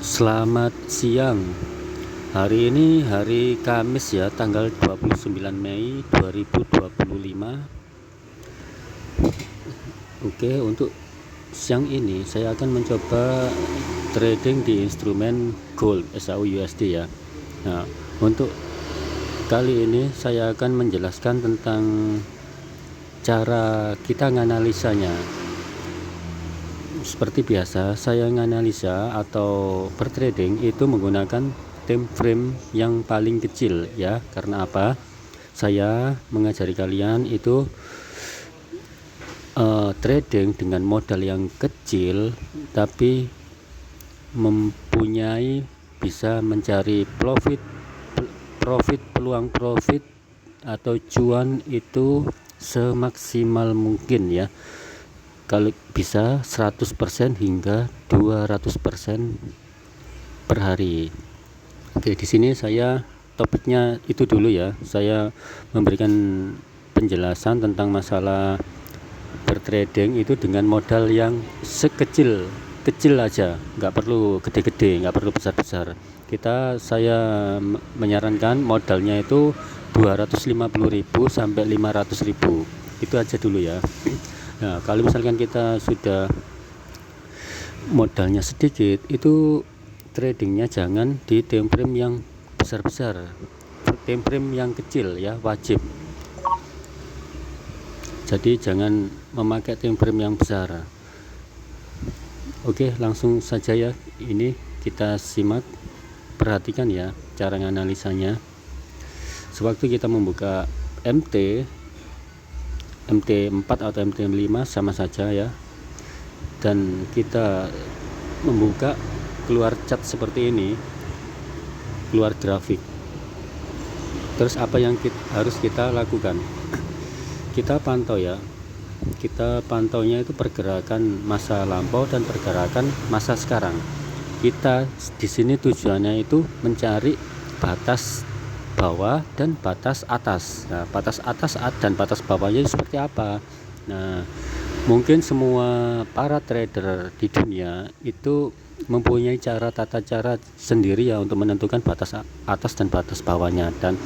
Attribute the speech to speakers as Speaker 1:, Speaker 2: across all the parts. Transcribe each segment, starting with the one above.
Speaker 1: Selamat siang. Hari ini hari Kamis ya, tanggal 29 Mei 2025. Oke, untuk siang ini saya akan mencoba trading di instrumen gold SAU-USD ya. Nah, untuk kali ini saya akan menjelaskan tentang cara kita menganalisanya. Seperti biasa, saya menganalisa atau bertrading itu menggunakan time frame yang paling kecil ya. Karena apa? Saya mengajari kalian itu trading dengan modal yang kecil tapi mempunyai bisa mencari peluang profit atau cuan itu semaksimal mungkin ya. Kalau bisa 100% hingga 200% per hari. Oke, di sini saya topiknya itu dulu ya. Saya memberikan penjelasan tentang masalah bertrading itu dengan modal yang kecil aja, nggak perlu gede-gede, nggak perlu besar-besar. Saya menyarankan modalnya itu 250.000 sampai 500.000, itu aja dulu ya. Nah, kalau misalkan kita sudah modalnya sedikit, itu tradingnya jangan di time frame yang besar-besar, time frame yang kecil ya, wajib. Jadi jangan memakai time frame yang besar. Oke, langsung saja ya. Ini kita simak, perhatikan ya cara menganalisanya. Sewaktu kita membuka MT4 atau MT5 sama saja ya, dan kita membuka keluar chart seperti ini, keluar grafik. Terus apa yang harus kita lakukan? Kita pantau ya, kita pantaunya itu pergerakan masa lampau dan pergerakan masa sekarang. Kita di sini tujuannya itu mencari batas bawah dan batas atas. Nah, batas atas dan batas bawahnya seperti apa? Nah, mungkin semua para trader di dunia itu mempunyai tata cara sendiri ya untuk menentukan batas atas dan batas bawahnya. Dan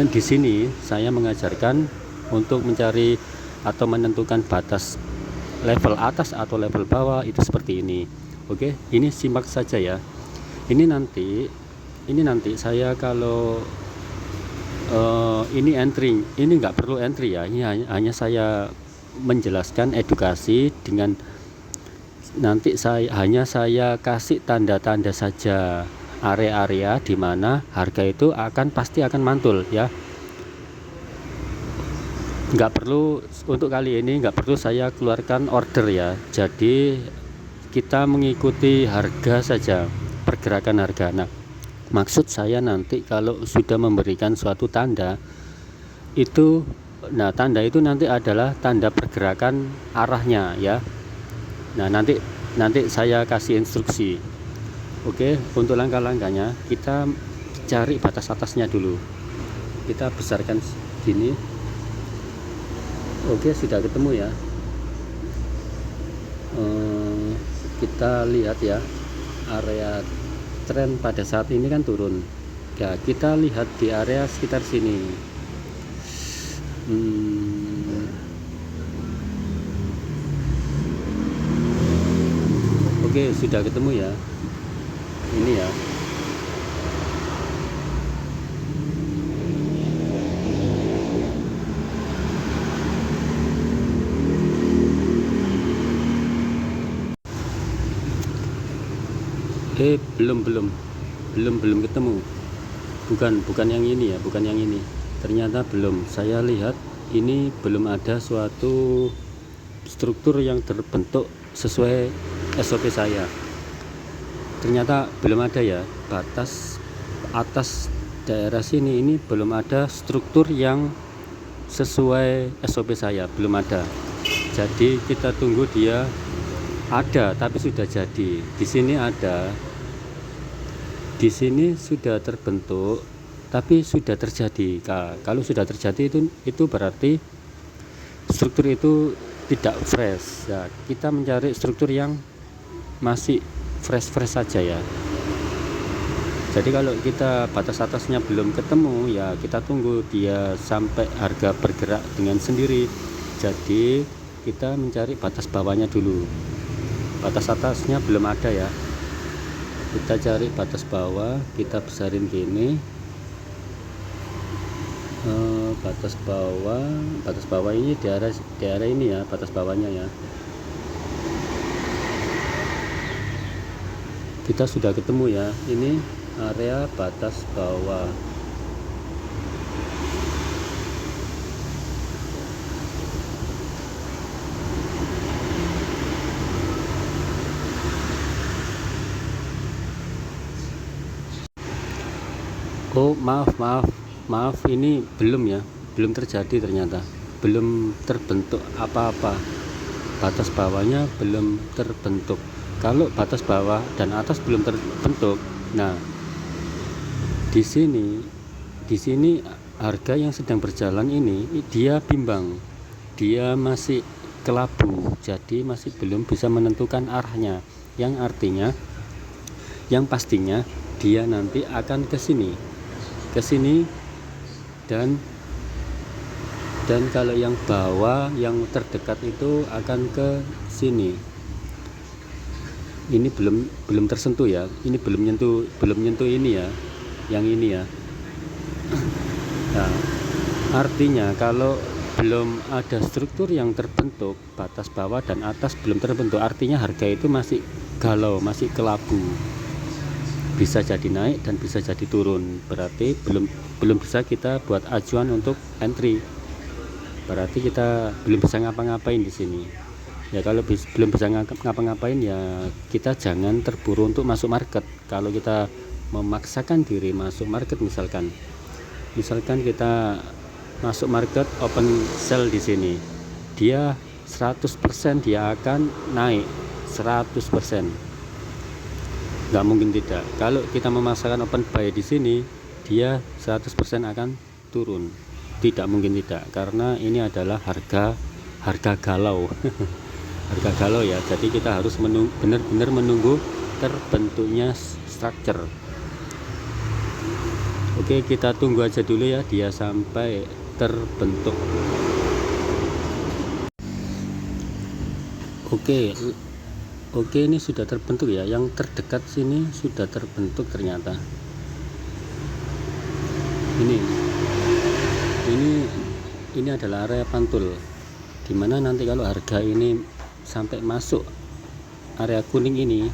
Speaker 1: di sini saya mengajarkan untuk mencari atau menentukan batas level atas atau level bawah itu seperti ini. Oke, ini simak saja ya. Ini nanti saya kalau ini nggak perlu entry ya. Ini hanya saya menjelaskan edukasi dengan nanti saya kasih tanda-tanda saja, area-area di mana harga itu pasti akan mantul ya. Nggak perlu, untuk kali ini nggak perlu saya keluarkan order ya. Jadi kita mengikuti harga saja, pergerakan harga. Nah, maksud saya nanti kalau sudah memberikan suatu tanda itu, nah tanda itu nanti adalah tanda pergerakan arahnya ya. Nah, nanti saya kasih instruksi. Oke, untuk langkah-langkahnya kita cari batas atasnya dulu. Kita besarkan gini. Oke, sudah ketemu ya. Kita lihat ya, area tren pada saat ini kan turun ya. Kita lihat di area sekitar sini. Oke, sudah ketemu ya. Ini ya. Belum ketemu. Bukan yang ini ya, bukan yang ini. Ternyata belum. Saya lihat ini belum ada suatu struktur yang terbentuk sesuai SOP saya. Ternyata belum ada ya, batas atas daerah sini ini belum ada struktur yang sesuai SOP saya, belum ada. Jadi kita tunggu dia ada, tapi sudah jadi. Di sini ada, di sini sudah terbentuk tapi sudah terjadi. Kalau sudah terjadi itu berarti struktur itu tidak fresh ya. Kita mencari struktur yang masih fresh saja ya. Jadi kalau kita batas atasnya belum ketemu, ya kita tunggu dia sampai harga bergerak dengan sendiri. Jadi kita mencari batas bawahnya dulu. Batas atasnya belum ada ya, kita cari batas bawah, kita besarin gini. Batas bawah ini di area ini ya, batas bawahnya ya. Kita sudah ketemu ya, ini area batas bawah. Oh maaf, ini belum ya, belum terjadi, ternyata belum terbentuk apa-apa, batas bawahnya belum terbentuk. Kalau batas bawah dan atas belum terbentuk, nah di sini harga yang sedang berjalan ini dia bimbang, dia masih kelabu, jadi masih belum bisa menentukan arahnya, yang artinya, yang pastinya dia nanti akan ke sini dan kalau yang bawah yang terdekat itu akan ke sini. Ini belum tersentuh ya, ini belum nyentuh ini ya, yang ini ya. Nah, artinya kalau belum ada struktur yang terbentuk, batas bawah dan atas belum terbentuk, artinya harga itu masih galau, masih kelabu, bisa jadi naik dan bisa jadi turun. Berarti belum bisa kita buat acuan untuk entry, berarti kita belum bisa ngapa-ngapain di sini ya. Kalau belum bisa ngapa-ngapain ya kita jangan terburu untuk masuk market. Kalau kita memaksakan diri masuk market, misalkan kita masuk market open sell di sini, dia 100% dia akan naik 100%, nggak mungkin tidak. Kalau kita memaksakan open buy di sini, dia 100% akan turun, tidak mungkin tidak, karena ini adalah harga galau harga galau ya. Jadi kita harus benar-benar menunggu terbentuknya structure. Oke, kita tunggu aja dulu ya dia sampai terbentuk. Oke, ini sudah terbentuk ya, yang terdekat sini sudah terbentuk ternyata. Ini adalah area pantul, dimana nanti kalau harga ini sampai masuk area kuning ini,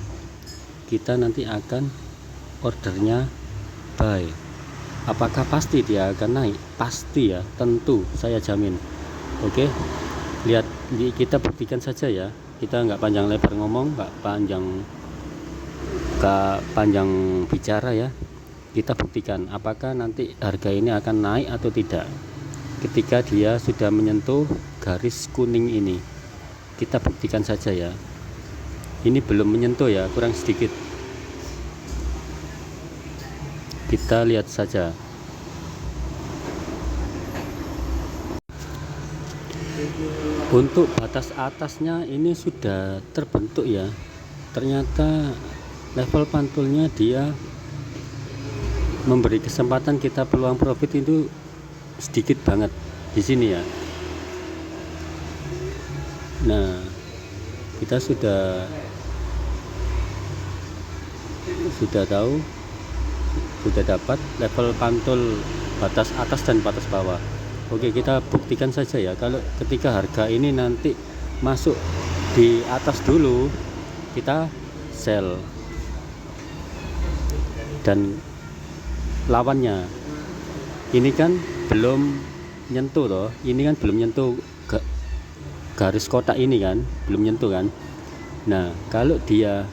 Speaker 1: kita nanti akan ordernya buy. Apakah pasti dia akan naik? Pasti ya, tentu, saya jamin. Oke, lihat, kita buktikan saja ya, kita nggak panjang lebar ngomong, nggak panjang bicara ya. Kita buktikan apakah nanti harga ini akan naik atau tidak ketika dia sudah menyentuh garis kuning ini. Kita buktikan saja ya, ini belum menyentuh ya, kurang sedikit. Kita lihat saja. Untuk batas atasnya ini sudah terbentuk ya, ternyata level pantulnya dia memberi kesempatan kita peluang profit itu sedikit banget di sini ya. Nah, kita sudah tahu, sudah dapat level pantul batas atas dan batas bawah. Oke, kita buktikan saja ya, kalau ketika harga ini nanti masuk di atas dulu, kita sell. Dan lawannya ini kan belum nyentuh loh, ini kan belum nyentuh garis kotak ini kan, belum nyentuh kan. Nah, kalau dia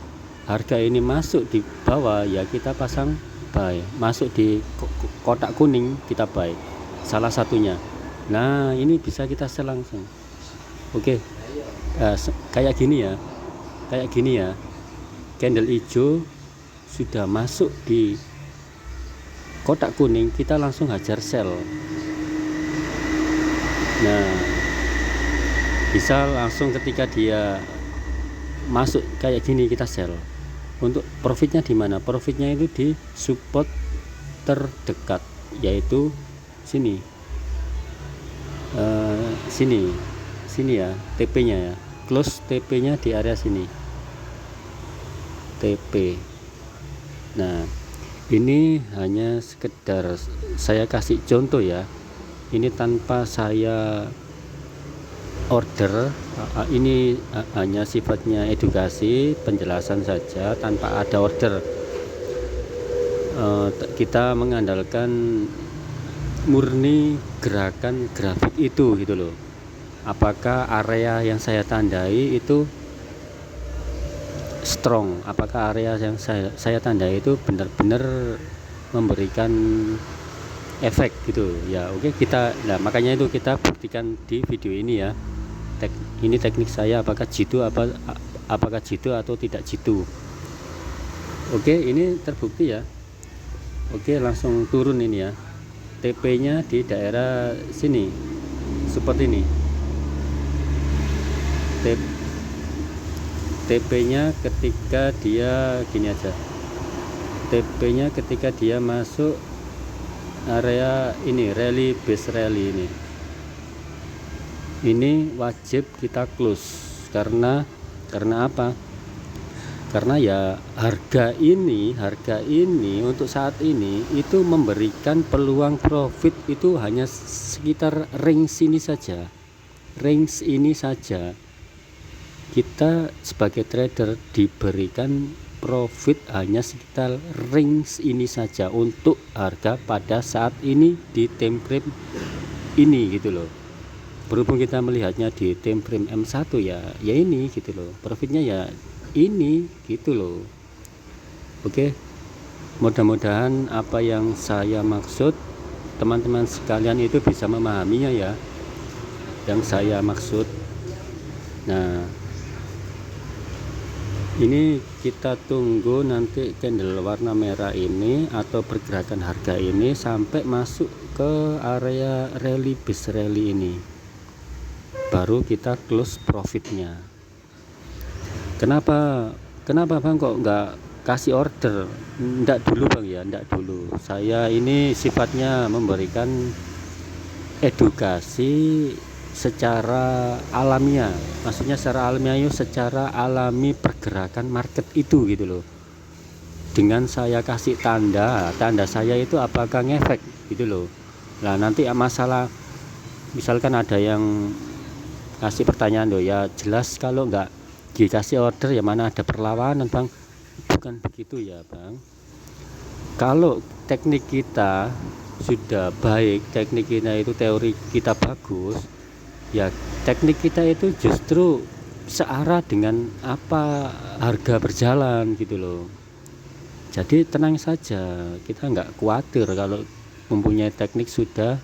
Speaker 1: harga ini masuk di bawah ya kita pasang buy, masuk di kotak kuning kita buy salah satunya. Nah, ini bisa kita sell langsung. Oke, kayak gini ya, candle hijau sudah masuk di kotak kuning, kita langsung hajar sell. Nah, bisa langsung ketika dia masuk kayak gini kita sell.
Speaker 2: Untuk profitnya di mana? Profitnya itu di support terdekat, yaitu sini, sini ya, TP-nya ya, close TP-nya di area sini, TP. Nah, ini hanya sekedar saya kasih contoh ya, ini tanpa saya order, ini hanya sifatnya edukasi, penjelasan saja tanpa ada order. Kita mengandalkan murni gerakan grafik itu gitu loh. Apakah area yang saya tandai itu strong, apakah area yang saya tandai itu benar-benar memberikan efek gitu ya. Oke, kita, nah makanya itu kita buktikan di video ini ya. Ini teknik saya, apakah jitu atau tidak jitu. Oke, ini terbukti ya. Oke, langsung turun ini ya, TP nya di daerah sini seperti ini. TP nya ketika dia gini aja, TP nya ketika dia masuk area ini, rally base rally ini wajib kita close. Karena apa? Karena ya harga ini untuk saat ini itu memberikan peluang profit itu hanya sekitar range ini saja, kita sebagai trader diberikan profit hanya sekitar range ini saja untuk harga pada saat ini di time frame ini gitu loh. Berhubung kita melihatnya di time frame M1 ya ini gitu loh, profitnya ya ini gitu loh. Oke, mudah-mudahan apa yang saya maksud teman-teman sekalian itu bisa memahaminya ya, yang saya maksud. Nah, ini kita tunggu nanti candle warna merah ini atau pergerakan harga ini sampai masuk ke area rally base rally ini, baru kita close profitnya. Kenapa bang kok nggak kasih order? Nggak dulu bang ya, nggak dulu. Saya ini sifatnya memberikan edukasi secara alamiah, maksudnya secara alamiah itu secara alami pergerakan market itu gitu loh. Dengan saya kasih tanda saya itu apakah ngefek gitu loh. Nah nanti masalah misalkan ada yang kasih pertanyaan loh ya, jelas kalau nggak dikasih order ya mana ada perlawanan bang. Bukan begitu ya bang. Kalau teknik kita sudah baik, teknik kita itu teori kita bagus ya, teknik kita itu justru searah dengan apa harga berjalan gitu loh. Jadi tenang saja, kita nggak khawatir kalau mempunyai teknik sudah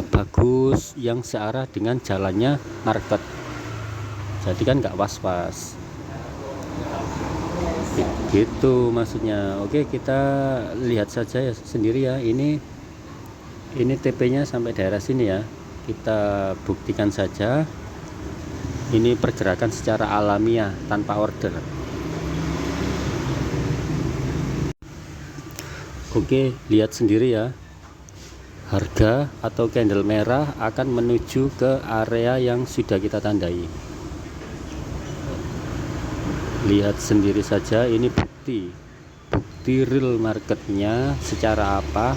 Speaker 2: bagus yang searah dengan jalannya market. Jadi kan nggak was-was gitu maksudnya. Oke, kita lihat saja ya sendiri ya, ini TP nya sampai daerah sini ya, kita buktikan saja. Ini pergerakan secara alamiah tanpa order. Oke, lihat sendiri ya, harga atau candle merah akan menuju ke area yang sudah kita tandai. Lihat sendiri saja, ini bukti real marketnya secara apa,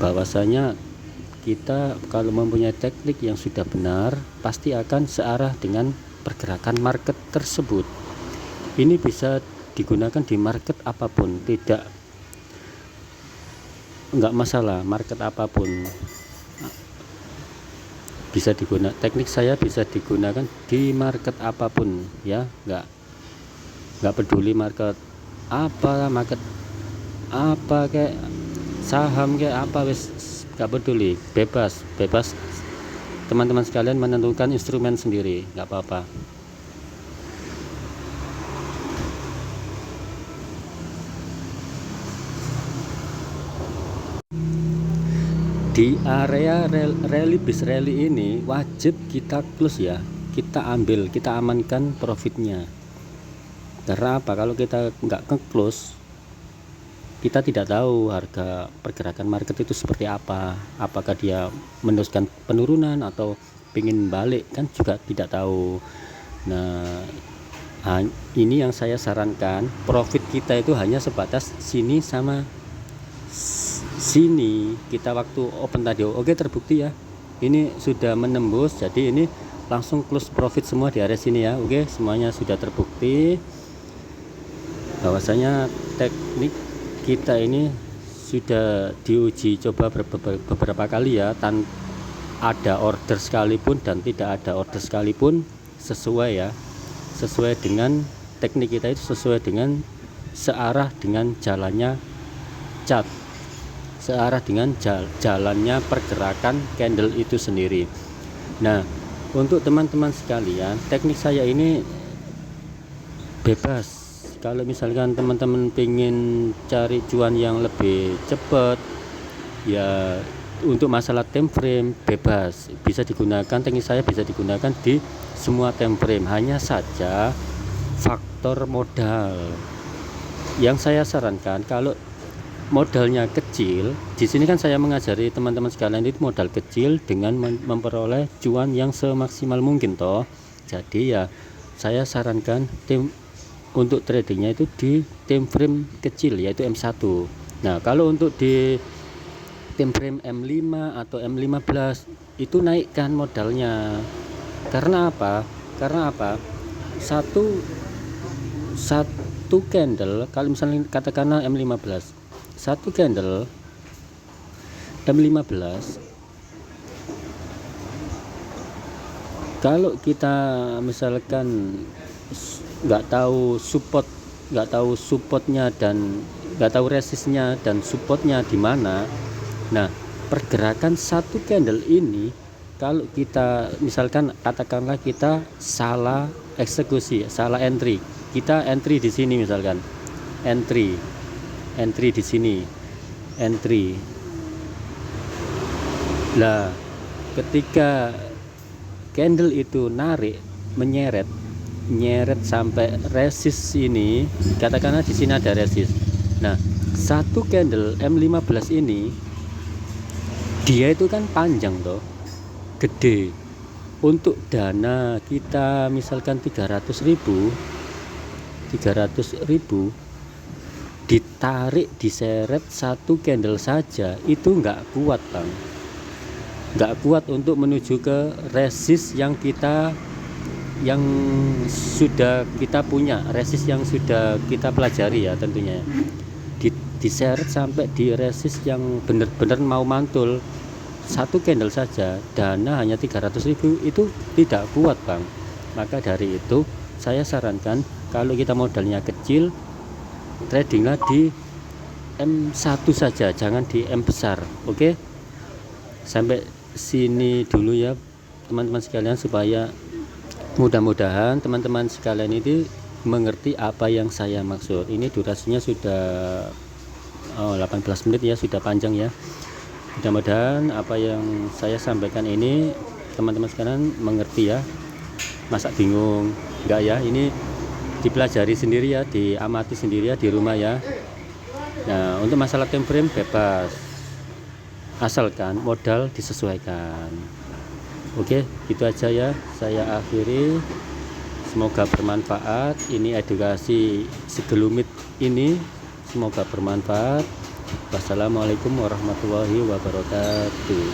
Speaker 2: bahwasanya kita kalau mempunyai teknik yang sudah benar pasti akan searah dengan pergerakan market tersebut. Ini bisa digunakan di market apapun, enggak masalah, market apapun bisa digunakan. Teknik saya bisa digunakan di market apapun ya, enggak peduli market apa kayak saham kayak apa, wis enggak peduli, bebas teman-teman sekalian menentukan instrumen sendiri, enggak apa-apa. Di area rally base rally ini wajib kita close ya, kita ambil, kita amankan profitnya. Karena apa? Kalau kita nggak nge-close, kita tidak tahu harga pergerakan market itu seperti apa, apakah dia meneruskan penurunan atau pingin balik, kan juga tidak tahu. Nah, ini yang saya sarankan, profit kita itu hanya sebatas sini sama sini. Kita waktu open tadi, oke, terbukti ya, ini sudah menembus, jadi ini langsung close profit semua di area sini ya. Oke, semuanya sudah terbukti bahwasanya teknik kita ini sudah diuji coba beberapa kali ya, ada order sekalipun dan tidak ada order sekalipun, sesuai dengan teknik kita itu, sesuai dengan searah dengan jalannya chart, searah dengan jalannya pergerakan candle itu sendiri. Nah, untuk teman-teman sekalian, teknik saya ini bebas. Kalau misalkan teman-teman pengen cari cuan yang lebih cepat, ya untuk masalah time frame bebas, bisa digunakan, teknik saya bisa digunakan di semua time frame. Hanya saja faktor modal yang saya sarankan, kalau modalnya kecil, di sini kan saya mengajari teman-teman sekalian itu modal kecil dengan memperoleh cuan yang semaksimal mungkin toh. Jadi ya saya sarankan untuk tradingnya itu di time frame kecil, yaitu M1. Nah, kalau untuk di time frame M5 atau M15 itu naikkan modalnya. Karena apa? Satu candle, kalau misalnya katakanlah M15, satu candle M15, kalau kita misalkan nggak tahu supportnya dan nggak tahu resistnya dan supportnya di mana. Nah, pergerakan satu candle ini, kalau kita misalkan katakanlah kita salah eksekusi, salah entry, kita entry di sini misalkan, entry di sini, Lah, ketika candle itu menyeret sampai resist ini, katakanlah di sini ada resist. Nah, satu candle M15 ini dia itu kan panjang toh, gede. Untuk dana kita misalkan 300.000 ditarik, diseret satu candle saja itu nggak kuat bang, nggak kuat untuk menuju ke resist yang sudah kita punya, resist yang sudah kita pelajari ya tentunya. Diseret sampai di resist yang benar-benar mau mantul, satu candle saja dana hanya 300.000 itu tidak kuat bang. Maka dari itu saya sarankan, kalau kita modalnya kecil, tradinglah di M1 saja, jangan di M besar. Oke, sampai sini dulu ya teman-teman sekalian, supaya mudah-mudahan teman-teman sekalian ini mengerti apa yang saya maksud. Ini durasinya sudah 18 menit ya, sudah panjang ya. Mudah-mudahan apa yang saya sampaikan ini teman-teman sekalian mengerti ya. Masa bingung? Enggak ya, ini dipelajari sendiri ya, diamati sendiri ya di rumah ya. Nah, untuk masalah time frame bebas, asalkan modal disesuaikan. Oke, gitu aja ya, saya akhiri. Semoga bermanfaat. Ini edukasi segelumit ini, semoga bermanfaat. Wassalamualaikum warahmatullahi wabarakatuh.